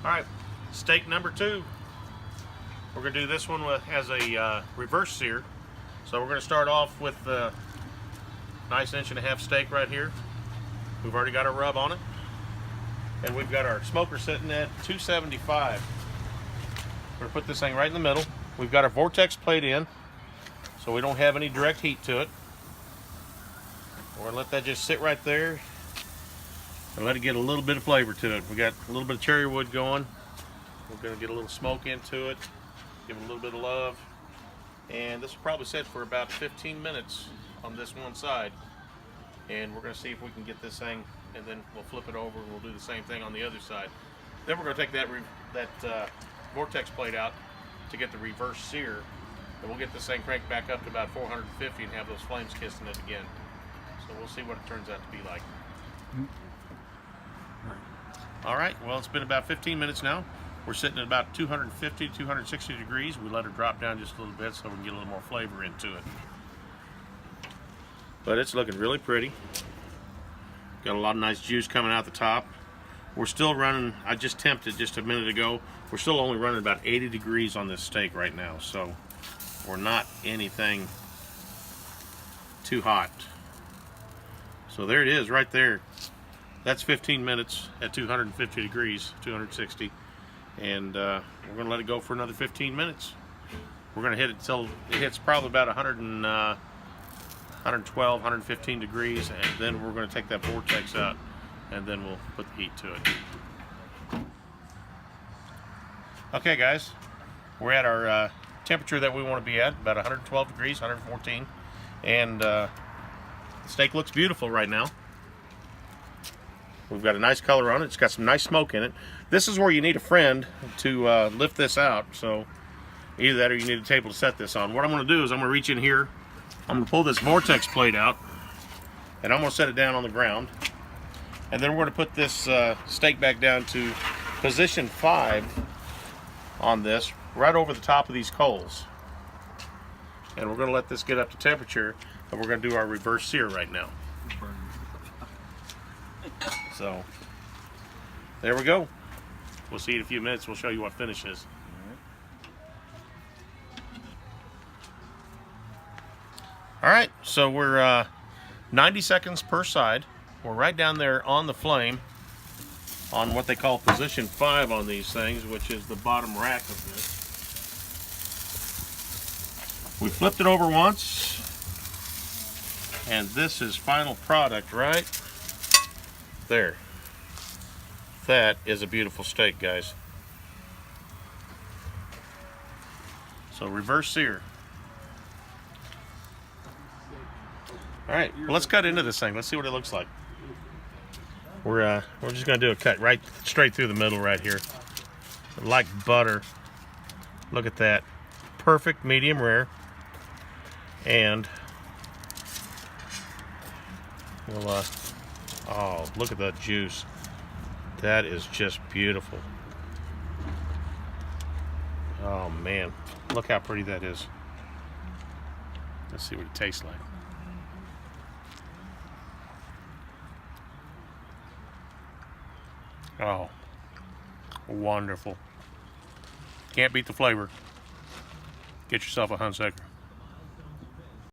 All right, steak number 2. We're gonna do this one as a reverse sear. So we're gonna start off with the nice 1.5 inch steak right here. We've already got a rub on it. And we've got our smoker sitting at 275. We're gonna put this thing right in the middle. We've got our vortex plate in, so we don't have any direct heat to it. We're gonna let that just sit right there and let it get a little bit of flavor to it. We got a little bit of cherry wood going. We're gonna get a little smoke into it, give it a little bit of love. And this will probably sit for about 15 minutes on this one side. And we're gonna see if we can get this thing, and then we'll flip it over and we'll do the same thing on the other side. Then we're gonna take that vortex plate out to get the reverse sear. And we'll get this thing cranked back up to about 450 and have those flames kissing it again. So we'll see what it turns out to be like. All right, well, it's been about 15 minutes now. We're sitting at about 250, 260 degrees. We let her drop down just a little bit so we can get a little more flavor into it. But it's looking really pretty. Got a lot of nice juice coming out the top. We're still running, I just temped it just a minute ago. We're still only running about 80 degrees on this steak right now, so we're not anything too hot. So there it is right there. That's 15 minutes at 250 degrees, 260. And we're gonna let it go for another 15 minutes. We're gonna hit it till it hits probably about 112, 115 degrees, and then we're gonna take that vortex out, and then we'll put the heat to it. Okay guys, we're at our temperature that we want to be at, about 112 degrees, 114, and the steak looks beautiful right now. We've got a nice color on it. It's got some nice smoke in it. This is where you need a friend to lift this out. So either that or you need a table to set this on. What I'm going to do is I'm going to reach in here. I'm going to pull this vortex plate out, and I'm going to set it down on the ground. And then we're going to put this steak back down to position 5 on this, right over the top of these coals. And we're going to let this get up to temperature, and we're going to do our reverse sear right now. So there we go. We'll see you in a few minutes. We'll show you what finish is. All right, so we're 90 seconds per side. We're right down there on the flame on what they call position 5 on these things, which is the bottom rack of this. We flipped it over once, and this is final product right there. That is a beautiful steak, guys. So reverse sear. All right, well, let's cut into this thing. Let's see what it looks like. We're just gonna do a cut right straight through the middle right here, like butter. Look at that, perfect medium rare. And we'll oh, look at that juice. That is just beautiful. Oh man, look how pretty that is. Let's see what it tastes like. Oh, wonderful. Can't beat the flavor. Get yourself a Hunsaker.